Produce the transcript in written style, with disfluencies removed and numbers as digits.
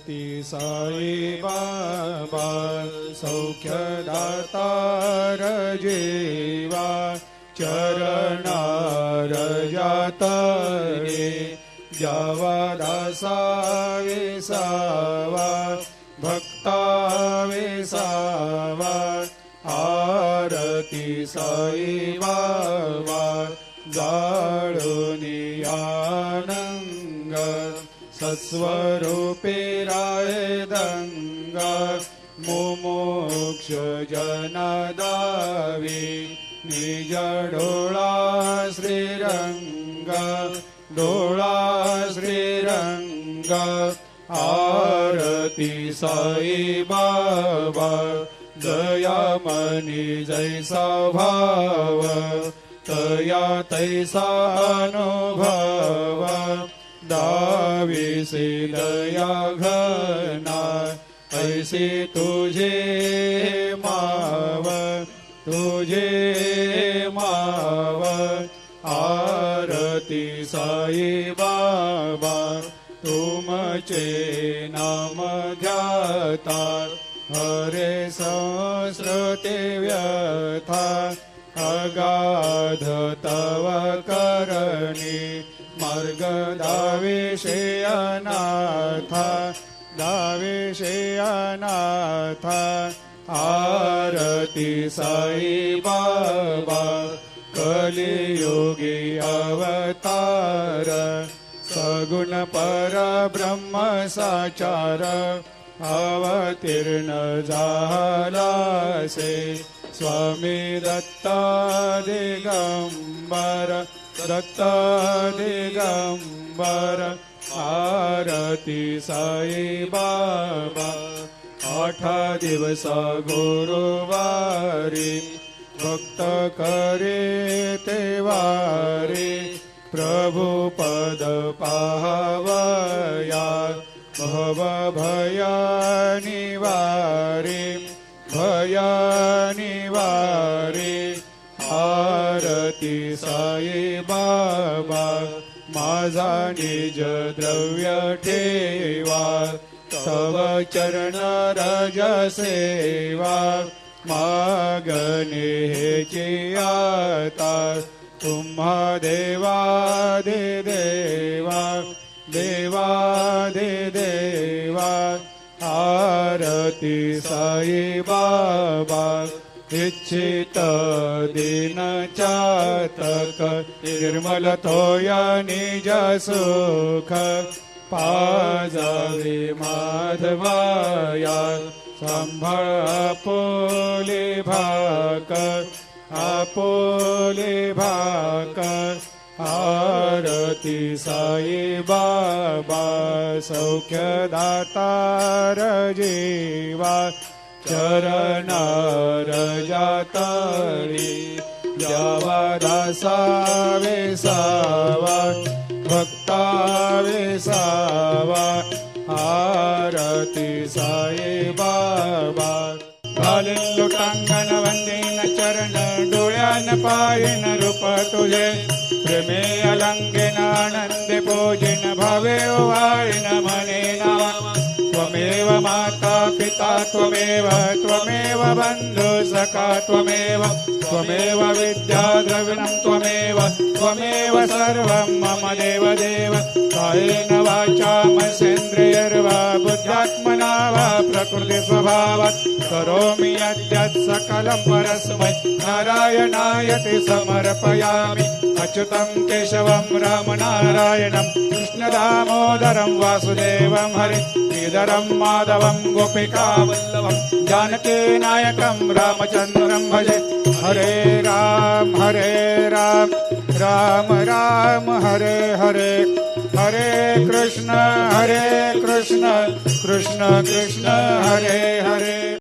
ती साई बाबा सौख्यदातार जीवा चरणार जातरे जावा दासा विसावा भक्ता विसावा आरती साई बाबा जाळुनी आनंग सस्वरूपे राय दंग मुमुक्ष जनदावी निज डोळा श्रीरंग डोळा श्रीरंग आरती साई बाबा दयामनी जैसा भाव तया तैसा अनुभव दाविसे दया घना ऐसे तुझे माव तुझे माव आरती साई बाबा तुमचे नाम ध्याता हरे संस्कृते व्यथा अगाध तव करणी मार्ग दाविषे अनाथा दाविषे अनाथा आरती साई बाबा कलियुगी अवतार सगुण परब्रह्म साचार अवतीर्ण झालासे स्वामी दत्ता दिगंबर दत्ता दिगंबर आरती साई बाबा 8 दिवस गुरुवारी भक्त करे तेवारी प्रभु पद पाहवया भव भया निवारी भया निवारी आरती साई बाबा माझा निज द्रव्य ठेवा तव चरण रज सेवा मागणे हेची आता तुम्हा देवादि देवा देवादि देवा आरती साई बाबा इच्छित दिन चातक निर्मल तोया निज सुख पाजावे माधवाया सांभाळ आपोले भाकर आरती साई बाबा सौख्यदातार जीवा चरणार जातरी जावा दासा विसावा भक्ता विसावा आरती साई बाबा घालीन लोटांगण वंदीन चरण डोळ्यान पायन रूप तुझे प्रेमे अलंगेन आनंदे पूजिन भावे वाळीन मने नावा त्वमेव माता पिता त्वमेव त्वमेव बंधु सखा त्वमेव त्वमेव विद्या द्रविणं त्वमेव त्वमेव सर्वं मम देव देव कायेन वाचा मनसेन्द्रियर्वा बुद्ध्यात्मना वा प्रकृति स्वभावात् करोमि यद्यत् सकलं परस्मै नारायणायति समर्पयामि अच्युतं केशवं रामनारायणं कृष्णदामोदरं वासुदेवं हरि श्रीधरं माधवं गोपिकावल्लभं जानकीनायकं रामचन्द्रं भजे हरे राम राम राम हरे हरे हरे कृष्ण कृष्ण कृष्ण हरे हरे